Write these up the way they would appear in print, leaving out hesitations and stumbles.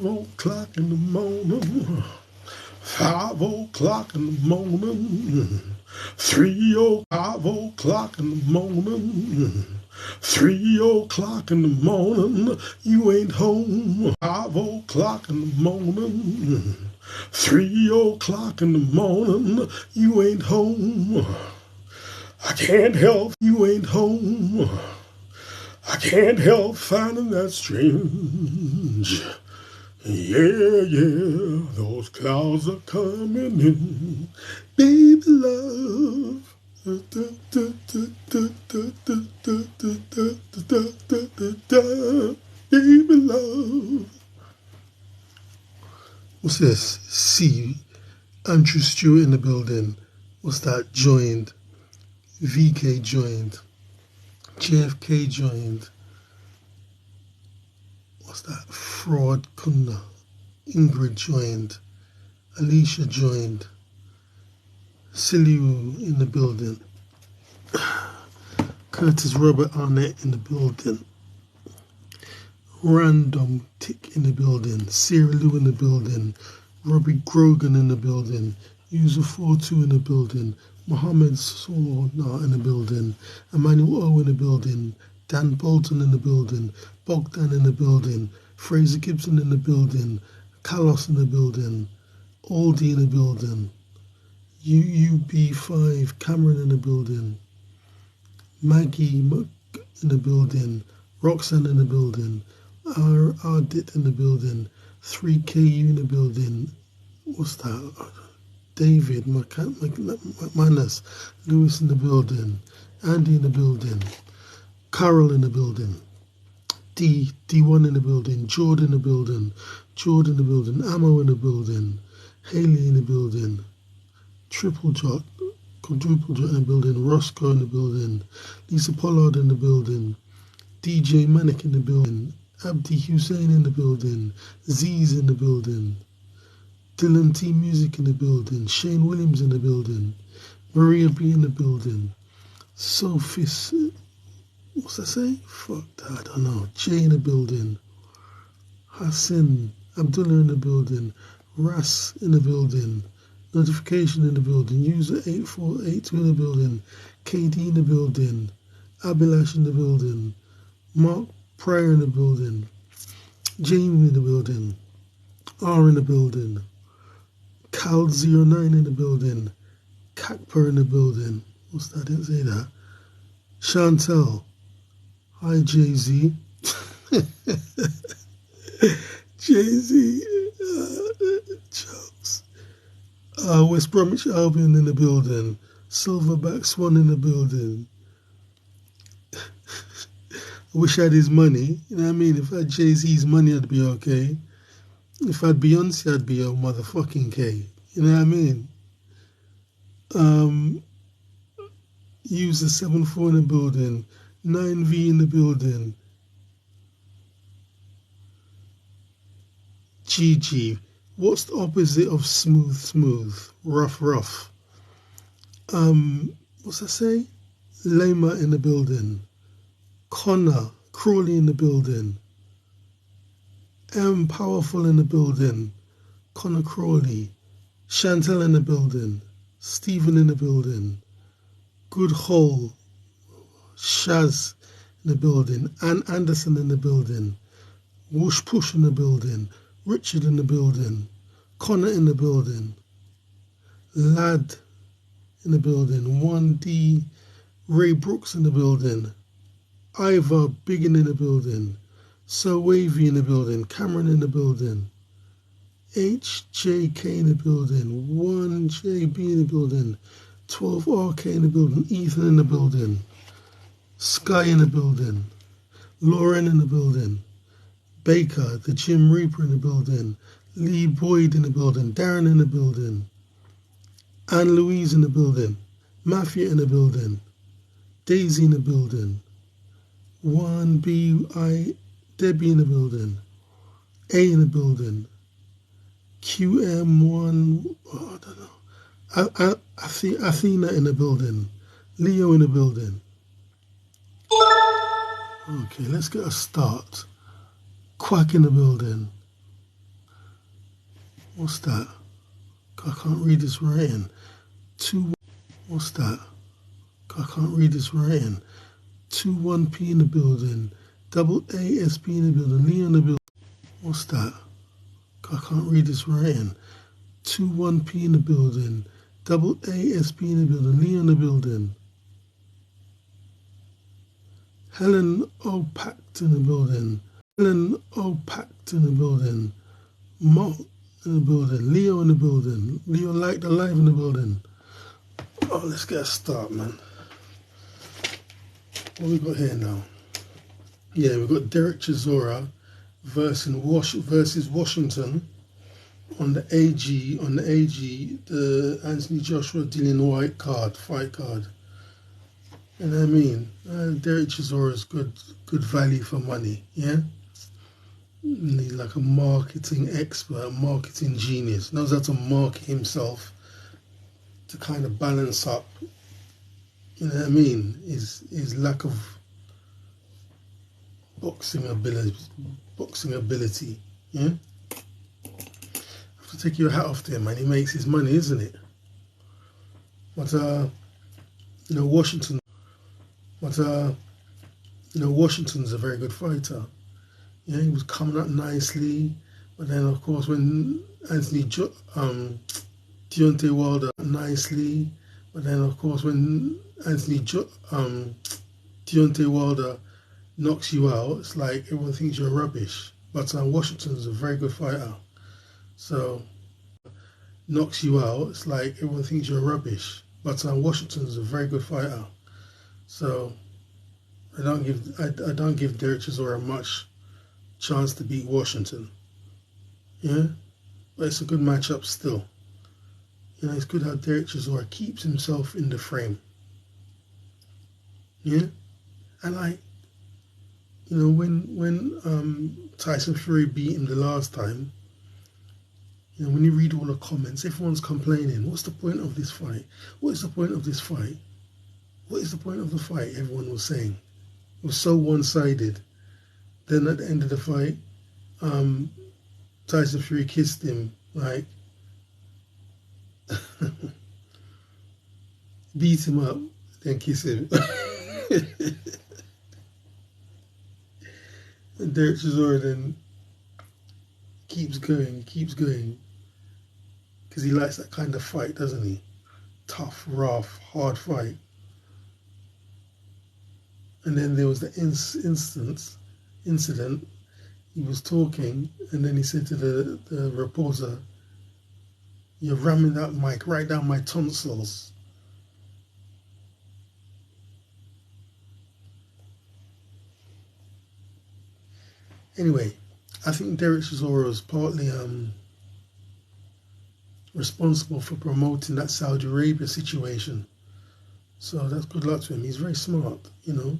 o'clock in the morning, 5 o'clock in the morning, 5 o'clock in the morning, 3 o'clock in the morning, you ain't home. 5 o'clock in the morning, 3 o'clock in the morning, you ain't home. I can't help you ain't home. I can't help finding that strange. Yeah, those clouds are coming in, baby love. Baby love. What's this? C. Andrew Stewart in the building. What's that? Joined. VK joined. JFK joined. What's that? Fraud Kunda. Ingrid joined. Alicia joined. Siliu in the building. Curtis Robert Arnett in the building. Random Tick in the building. Sarah Lou in the building. Robbie Grogan in the building. User 42 in the building. Mohammed Sorna in the building. Emmanuel O in the building. Dan Bolton in the building. Bogdan in the building. Fraser Gibson in the building. Carlos in the building. Aldi in the building. UUB5 Cameron in the building. Maggie Muck in the building. Roxanne in the building. Ardit in the building. 3KU in the building. What's that? David McManus. Lewis in the building. Andy in the building. Carol in the building. D1 in the building. Jordan in the building. Jordan in the building. Ammo in the building. Haley in the building. Triple Jot. Quadruple Jot in the building. Roscoe in the building. Lisa Pollard in the building. DJ Manic in the building. Abdi Hussein in the building. Z's in the building. Dylan T Music in the building. Shane Williams in the building. Maria B in the building. Sophie, what's that say? Fuck that, I don't know. Jay in the building. Hassan Abdullah in the building. Ras in the building. Notification in the building. User 8482 in the building. KD in the building. Abilash in the building. Mark Pryor in the building. Jamie in the building. R in the building. Cal09 in the building. Kakper in the building. What's that? I didn't say that. Chantel. Hi, Jay-Z. Jay-Z. Jokes. West Bromwich Albion in the building. Silverback Swan in the building. I wish I had his money. You know what I mean? If I had Jay-Z's money, I'd be okay. If I had Beyonce, I'd be a motherfucking K. You know what I mean? User 74 in the building. 9V in the building. GG. What's the opposite of smooth? Rough. What's that say? Lema in the building. Connor Crawley in the building. M Powerful in the building. Connor Crawley. Chantel in the building. Stephen in the building. Good Hole. Shaz in the building. Ann Anderson in the building. Whoosh Push in the building. Richard in the building. Connor in the building. Lad in the building. 1D. Ray Brooks in the building. Ivor Biggin in the building. So Wavy in the building. Cameron in the building. HJK in the building. 1JB in the building. 12RK in the building. Ethan in the building. Sky in the building. Lauren in the building. Baker, the Jim Reaper in the building. Lee Boyd in the building. Darren in the building. Anne Louise in the building. Mafia in the building. Daisy in the building. 1BI Debbie in the building. A in the building. QM1, I don't know. Athena in the building. Leo in the building. Okay, let's get a start. Quack in the building. What's that? I can't read this writing. What's that? I can't read this writing. 21P in the building. Double ASP in the building. Lee in the building. What's that? I can't read this writing. 21P in the building. Double ASP in the building. Lee in the building. Helen O'Pact in the building. Helen O'Pact in the building. Mo in the building. Leo in the building. Leo Like the Live in the building. Oh, let's get a start, man. What we got here now? Yeah, we've got Derek Chisora versus Washington on the AG, the Anthony Joshua Dillian White fight card. You know what I mean? Derek Chisora is good value for money, yeah? And he's like a marketing expert, marketing genius, knows how to market himself to kind of balance up, you know what I mean, his lack of boxing ability, yeah? I have to take your hat off to him, man. He makes his money, isn't it? But Washington's a very good fighter. Yeah, he was coming up nicely, but then of course when Deontay Wilder Deontay Wilder knocks you out, it's like everyone thinks you're rubbish. But Washington's a very good fighter, so knocks you out, it's like everyone thinks you're rubbish. But Washington's a very good fighter, so I don't give Derek Chisora much chance to beat Washington. Yeah, but it's a good matchup still. You know, it's good how Derek Chisora keeps himself in the frame. Yeah, and like, you know, when Tyson Fury beat him the last time, you know, when you read all the comments, everyone's complaining. What's the point of this fight? What is the point of this fight? What is the point of the fight? Everyone was saying. It was so one-sided. Then at the end of the fight, Tyson Fury kissed him, like, beat him up, then kiss him. And Derek Chisora then keeps going, because he likes that kind of fight, doesn't he? Tough, rough, hard fight. And then there was the incident. He was talking, and then he said to the reporter, "You're ramming that mic right down my tonsils." Anyway, I think Derek Chisora was partly responsible for promoting that Saudi Arabia situation. So that's good luck to him. He's very smart, you know.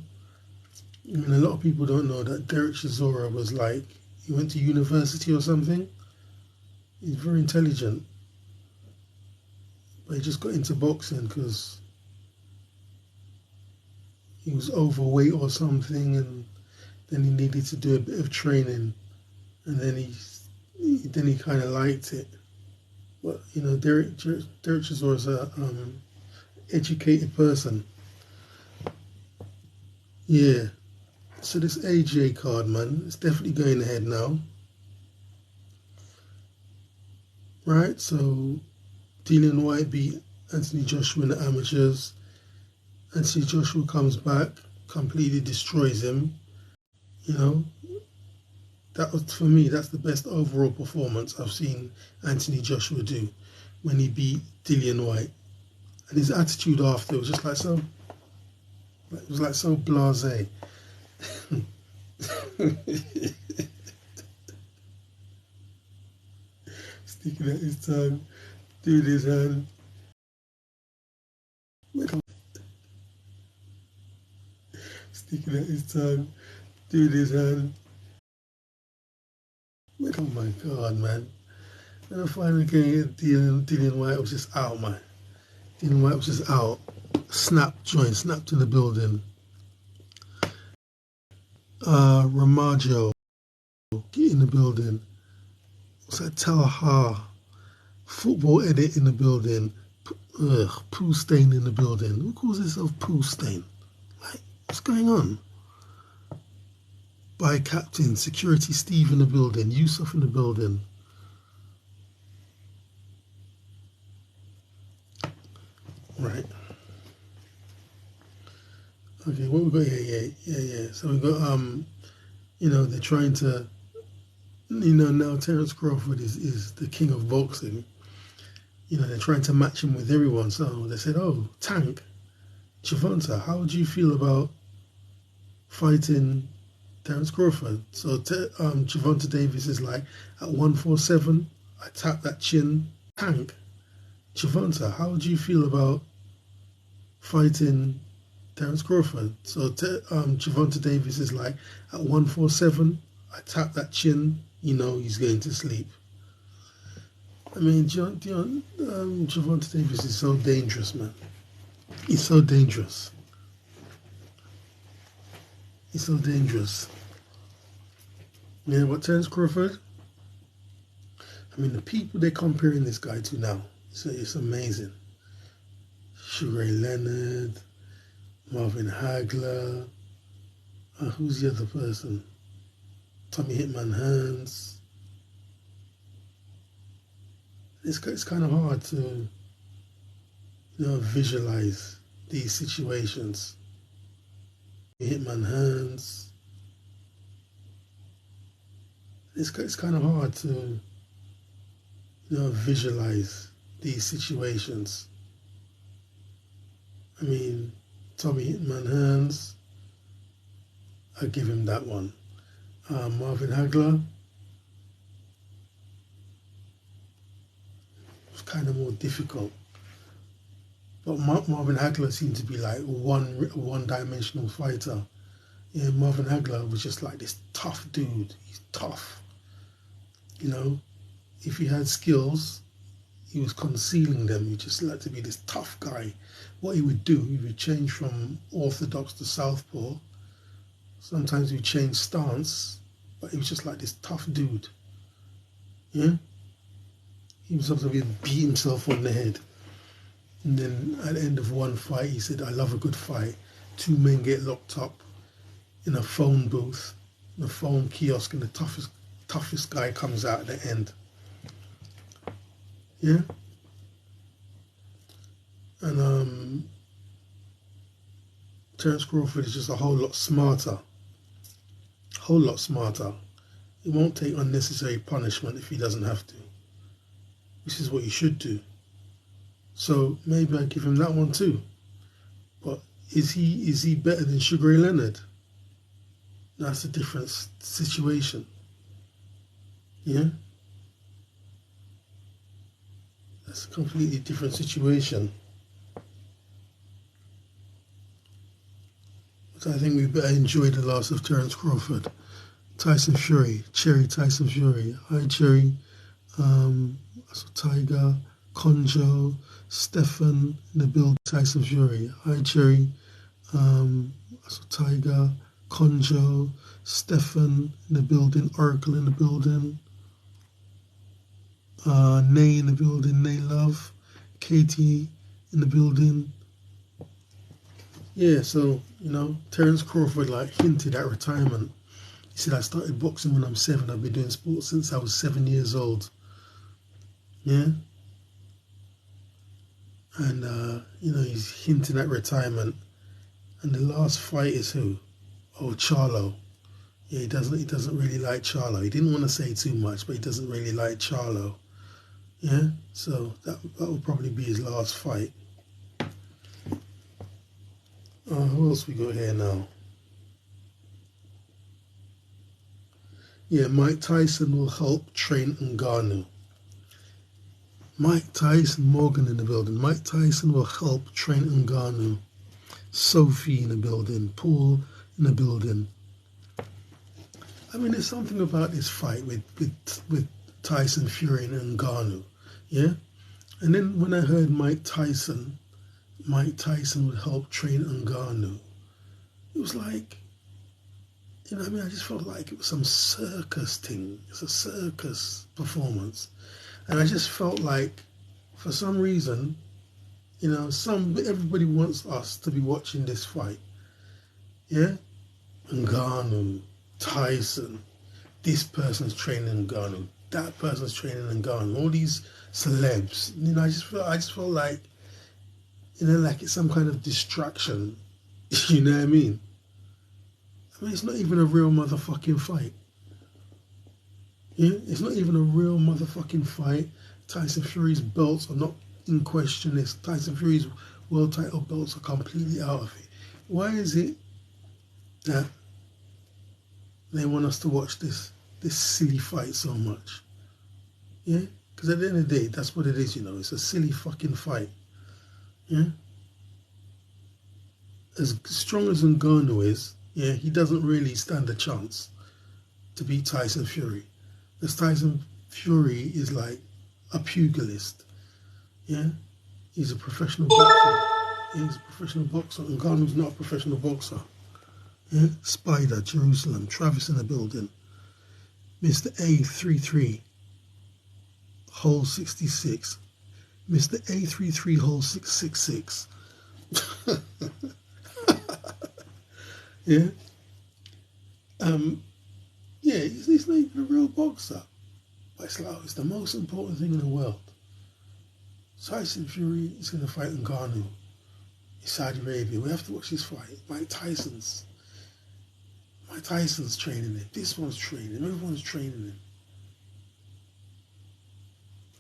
I mean, a lot of people don't know that Derek Chisora was like, he went to university or something. He's very intelligent. But he just got into boxing because he was overweight or something, and then he needed to do a bit of training, and then he kind of liked it. But you know, Derek Chisora is a educated person. Yeah. So this AJ card, man, it's definitely going ahead now. Right, so Dillian White beat Anthony Joshua in the amateurs. Anthony Joshua comes back, completely destroys him. You know, that was, for me, that's the best overall performance I've seen Anthony Joshua do when he beat Dillian White. And his attitude after was just like so, it was like so blasé. Sticking out his tongue, doing his hand. Sticking out his tongue, doing his hand. Oh my God, man. And I finally came, Dillian White was just out, man. Dillian White was just out. Snapped in the building. Ramajo in the building. What's that? Talaha. Football edit in the building. Poo stain in the building. Who calls himself poo stain? Like, what's going on? By Captain, Security Steve in the building, Yusuf in the building. Right. Okay, what we got here? Yeah. So we got they're trying to, now Terence Crawford is the king of boxing. They're trying to match him with everyone. So they said, oh, Tank, Gervonta, how would you feel about fighting Terence Crawford? So Gervonta Davis is like, at 147, I tap that chin. Tank, Gervonta, how would you feel about fighting Terence Crawford? So Gervonta Davis is like, at 147, I tap that chin, he's going to sleep. I mean, Gervonta Davis is so dangerous, man. He's so dangerous. He's so dangerous. Yeah, but Terence Crawford, I mean, the people they're comparing this guy to now, it's amazing. Sugar Ray Leonard, Marvin Hagler, who's the other person? Tommy Hitman Hearns. It's kind of hard to, visualize these situations. Hitman Hearns. It's kind of hard to, visualize these situations. I mean, Tommy Hitman Hearns, I give him that one. Marvin Hagler, it's kind of more difficult. But Marvin Hagler seemed to be like one-dimensional fighter. Yeah, Marvin Hagler was just like this tough dude. He's tough. If he had skills, he was concealing them. He just like to be this tough guy. What he would do, he would change from orthodox to southpaw. Sometimes he would change stance, but he was just like this tough dude. Yeah? He was sometimes he'd beat himself on the head. And then at the end of one fight, he said, I love a good fight. Two men get locked up in a phone booth, in a phone kiosk, and the toughest guy comes out at the end. Yeah? And Terence Crawford is just a whole lot smarter. Whole lot smarter. He won't take unnecessary punishment if he doesn't have to. This is what he should do. So maybe I give him that one too. But is he better than Sugar Ray Leonard? That's a different situation. Yeah? That's a completely different situation. But I think we better enjoy the loss of Terence Crawford. Tyson Fury, Cherry Tyson Fury. Hi Cherry. Tiger, Conjo, Stefan in the build, Tyson Fury. Hi Cherry. Tiger, Conjo, Stefan in the building, Oracle in the building. Nay in the building, Nay Love, Katie in the building. Yeah, so, Terence Crawford hinted at retirement. He said, I started boxing when I'm 7. I've been doing sports since I was 7 years old. Yeah? And, he's hinting at retirement. And the last fight is who? Oh, Charlo. Yeah, he doesn't really like Charlo. He didn't want to say too much, but he doesn't really like Charlo. Yeah, so that will probably be his last fight. Who else we got here now? Yeah, Mike Tyson will help train Ngannou. Mike Tyson, Morgan in the building. Mike Tyson will help train Ngannou. Sophie in the building. Paul in the building. I mean, there's something about this fight with Tyson Fury and Ngannou. Yeah? And then when I heard Mike Tyson would help train Ngannou, it was like, You know what I mean? I just felt like it was some circus thing. It's a circus performance. And I just felt like, for some reason, you know, everybody wants us to be watching this fight. Yeah? Ngannou, Tyson, this person's training Ngannou, that person's training Ngannou, all these celebs. You know, I just felt like, you know, like it's some kind of distraction. You know what I mean? I mean, it's not even a real motherfucking fight. Yeah, it's not even a real motherfucking fight. Tyson Fury's belts are not in question. Tyson Fury's world title belts are completely out of it. Why is it that they want us to watch this silly fight so much? Yeah, because at the end of the day, that's what it is. You know, it's a silly fucking fight. Yeah, as strong as Ngannou is, yeah, he doesn't really stand a chance to beat Tyson Fury. Because Tyson Fury is like a pugilist. Yeah, he's a professional boxer. Yeah, he's a professional boxer. Ngannou's not a professional boxer. Yeah, Spider, Jerusalem, Travis in the building. Mr. A33, hole 66. Mr. A33, hole 666. Yeah. Yeah, he's not even a real boxer. But it's like, it's the most important thing in the world. Tyson Fury is going to fight Ngannou in Saudi Arabia. We have to watch this fight. Mike Tyson's training him. This one's training him. Everyone's training him.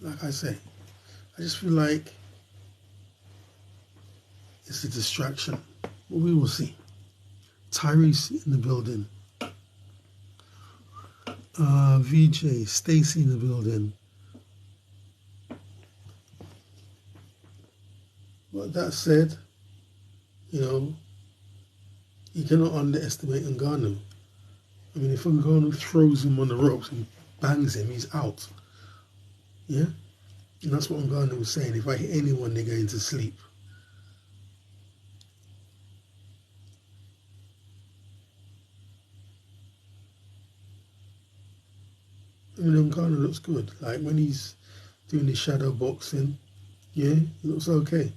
Like I say, I just feel like it's a distraction. But we will see. Tyrese in the building. VJ, Stacy in the building. But that said, you know, you cannot underestimate Ngannou. I mean, if Ngannou throws him on the ropes and bangs him, he's out. Yeah? And that's what Ngannou was saying. If I hit anyone, they're going to sleep. I mean, Ngannou looks good. Like when he's doing his shadow boxing, yeah, he looks okay.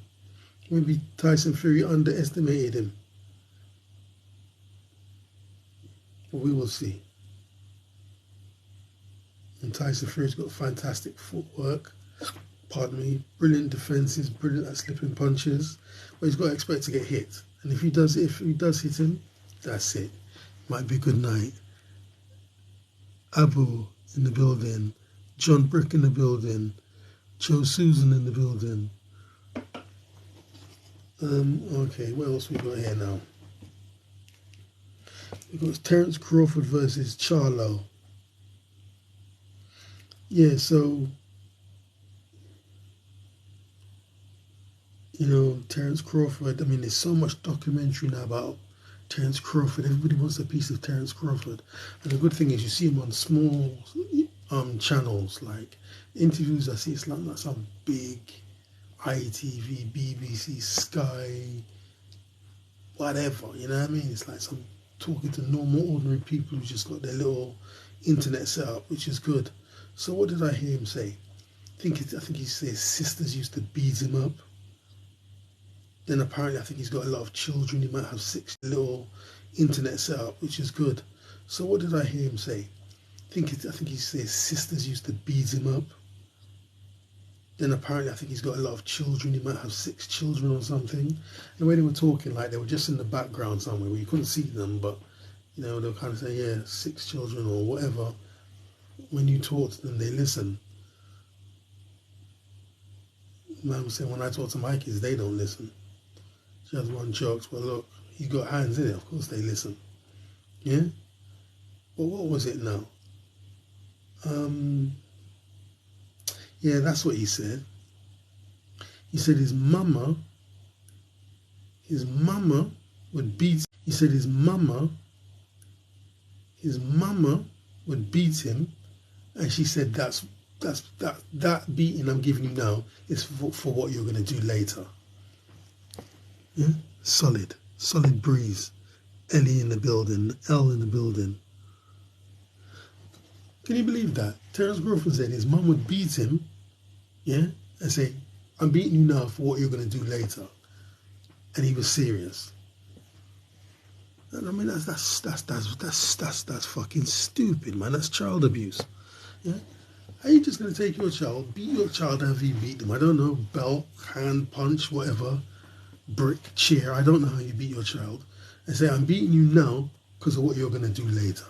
Maybe Tyson Fury underestimated him. But we will see. And Tyson Fury's got fantastic footwork. Pardon me. Brilliant defenses, brilliant at slipping punches. But he's got to expect to get hit. And if he does hit him, that's it. Might be a good night. Abu in the building. John Brick in the building. Joe Susan in the building. Okay, what else we got here now? We've got Terence Crawford versus Charlo. Yeah, so, you know, Terence Crawford, I mean, there's so much documentary now about Terence Crawford. Everybody wants a piece of Terence Crawford. And the good thing is you see him on small channels, like interviews I see, it's like some big ITV, BBC, Sky, whatever, you know what I mean? It's like some talking to normal, ordinary people who just got their little internet set up, which is good. So what did I hear him say? I think he said sisters used to beat him up. Then apparently I think he's got a lot of children. He might have 6 little internet set up, which is good. So what did I hear him say? I think he said sisters used to beat him up. Then apparently I think he's got a lot of children. He might have 6 children or something. And the way they were talking, like they were just in the background somewhere where you couldn't see them, but you know, they'll kind of say, yeah, 6 children or whatever. When you talk to them, they listen. Man was saying, when I talk to my kids, they don't listen. She has one jokes, well look, he's got hands in it, of course they listen. Yeah? But what was it now? Yeah, that's what he said. He said his mama would beat, he said his mama would beat him, and she said that beating I'm giving you now is for what you're going to do later. Yeah, solid breeze. Ellie in the building, L in the building. Can you believe that? Terence Crawford said his mum would beat him, yeah, and say, I'm beating you now for what you're going to do later. And he was serious. And I mean, that's fucking stupid, man. That's child abuse. Yeah? Are you just going to take your child, beat your child however you beat them? I don't know, belt, hand, punch, whatever, brick, chair. I don't know how you beat your child. And say, I'm beating you now because of what you're going to do later.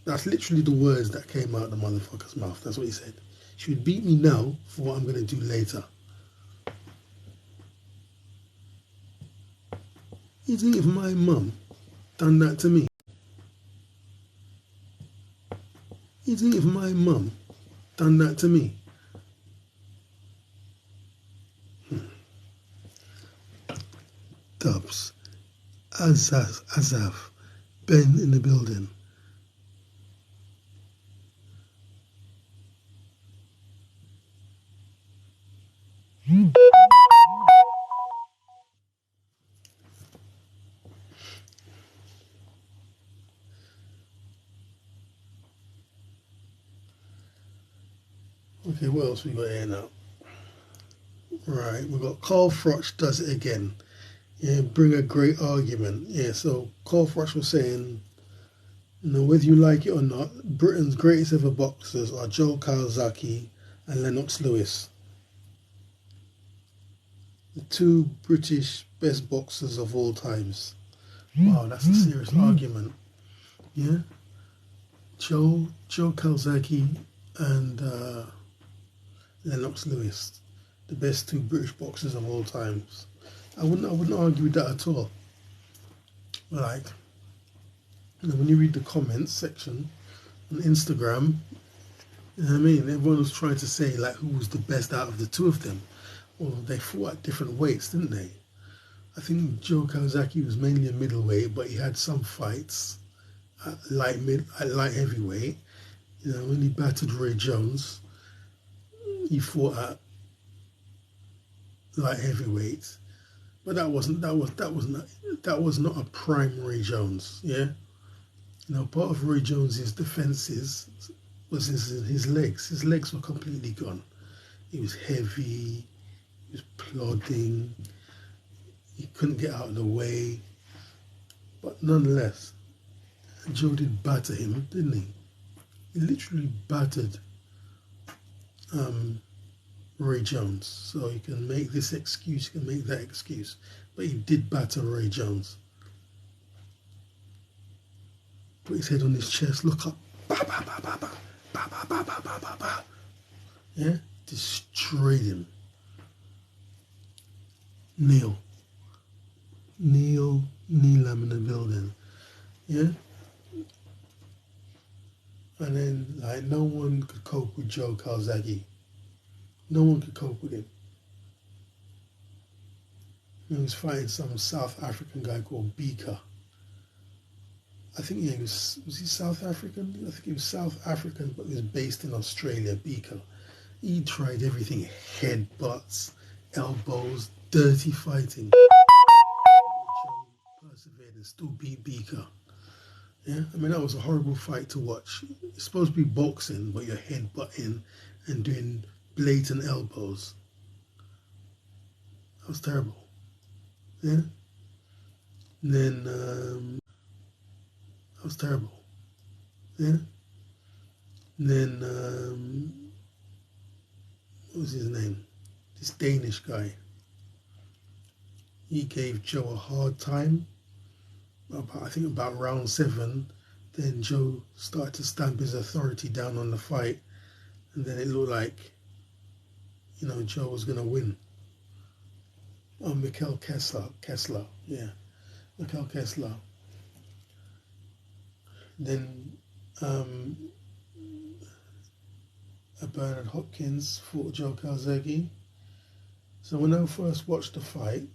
That's literally the words that came out of the motherfucker's mouth. That's what he said. She would beat me now for what I'm going to do later. You think if my mum done that to me? You think if my mum done that to me? Dubs, Azaf, Ben in the building. Okay, what else we got here now? Right, we got Carl Froch does it again. Yeah, bring a great argument. Yeah, so Carl Froch was saying, whether you like it or not, Britain's greatest ever boxers are Joe Calzaghe and Lennox Lewis. The two British best boxers of all times. Wow, that's a serious argument. Yeah? Joe Calzaghe and Lennox Lewis, the best two British boxers of all times. I wouldn't argue with that at all. Like, when you read the comments section on Instagram, you know what I mean? Everyone was trying to say like who was the best out of the two of them. Well, they fought at different weights, didn't they? I think Joe Calzaghe was mainly a middleweight, but he had some fights at light heavyweight. When he battered Ray Jones, he fought at light heavyweight. But that was not a prime Ray Jones, yeah? Part of Ray Jones's defenses was his legs. His legs were completely gone. He was heavy, he was plodding, he couldn't get out of the way. But nonetheless, Joe did batter him, didn't he? He literally battered Ray Jones. So you can make this excuse, you can make that excuse. But he did batter Ray Jones. Put his head on his chest, look up. Ba, ba, ba, ba, ba, ba, ba, ba, ba, ba, ba, ba. Yeah? Destroyed him. Neil Neelam in the building. Yeah? And then, like, no one could cope with Joe Calzaghe. No one could cope with him. He was fighting some South African guy called Beaker. I think he was he South African? I think he was South African, but he was based in Australia, Beaker. He tried everything, headbutts, elbows, dirty fighting. Joe persevered and still beat Beaker. Yeah, I mean, that was a horrible fight to watch. It's supposed to be boxing, but you're headbutting and doing blatant elbows. That was terrible. Yeah? And then, that was terrible. Yeah? And then, what was his name? This Danish guy. He gave Joe a hard time. I think about round 7, then Joe started to stamp his authority down on the fight, and then it looked like, Joe was going to win. Oh, Mikkel Kessler, yeah, Mikkel Kessler. Then Bernard Hopkins fought Joe Calzaghe. So when I first watched the fight,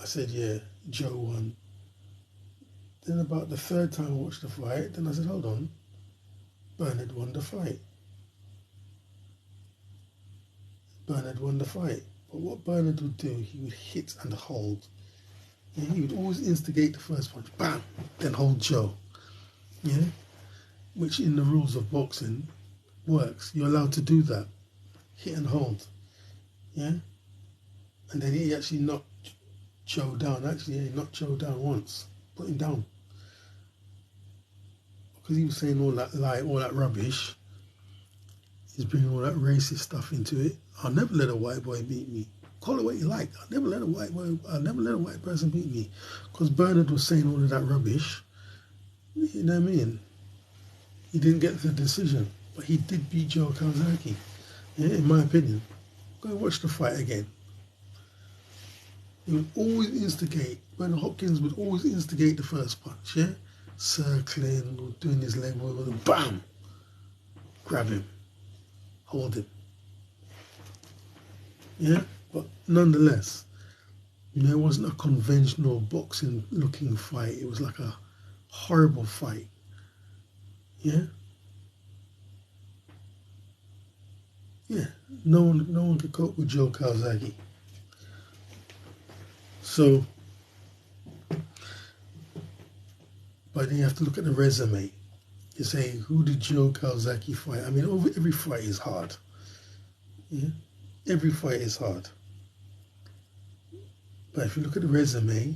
I said, yeah, Joe won. Then about the 3rd time I watched the fight, then I said, hold on, Bernard won the fight. Bernard won the fight. But what Bernard would do, he would hit and hold. Yeah, he would always instigate the first punch, bam, then hold Joe. Yeah, which in the rules of boxing works. You're allowed to do that, hit and hold. Yeah, and then he actually knocked Joe down. Actually, yeah, he knocked Joe down once, put him down, because he was saying all that lie, all that rubbish. He's bringing all that racist stuff into it. I'll never let a white boy beat me. Call it what you like. I'll never let a white person beat me. Because Bernard was saying all of that rubbish. You know what I mean? He didn't get the decision, but he did beat Joe Kawasaki. Yeah, in my opinion. Go and watch the fight again. He would always instigate. Bernard Hopkins would always instigate the first punch. Yeah, circling or doing his leg roll, bam, grab him. Hold him. Yeah, but nonetheless, it wasn't a conventional boxing looking fight. It was like a horrible fight. Yeah? Yeah. No one could cope with Joe Kawasaki. So, but then you have to look at the resume. You say, who did Joe Kawasaki fight? I mean, every fight is hard. Yeah? Every fight is hard. But if you look at the resume,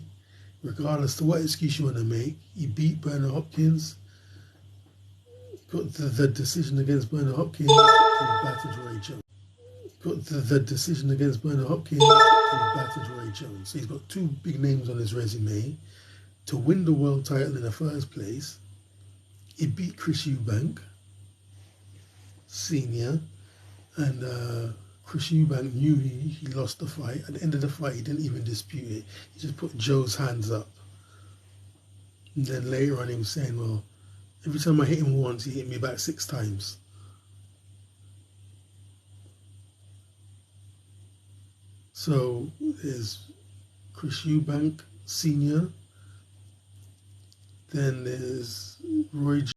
regardless of what excuse you want to make, he beat Bernard Hopkins, got the decision against Bernard Hopkins, and battered Roy Jones. Got the decision against Bernard Hopkins, and battered Roy Jones. So he's got two big names on his resume. To win the world title in the first place, he beat Chris Eubank, Senior, and Chris Eubank knew he lost the fight. At the end of the fight, he didn't even dispute it. He just put Joe's hands up. And then later on, he was saying, well, every time I hit him once, he hit me back 6 times. So there's Chris Eubank, Senior. Then there's Roy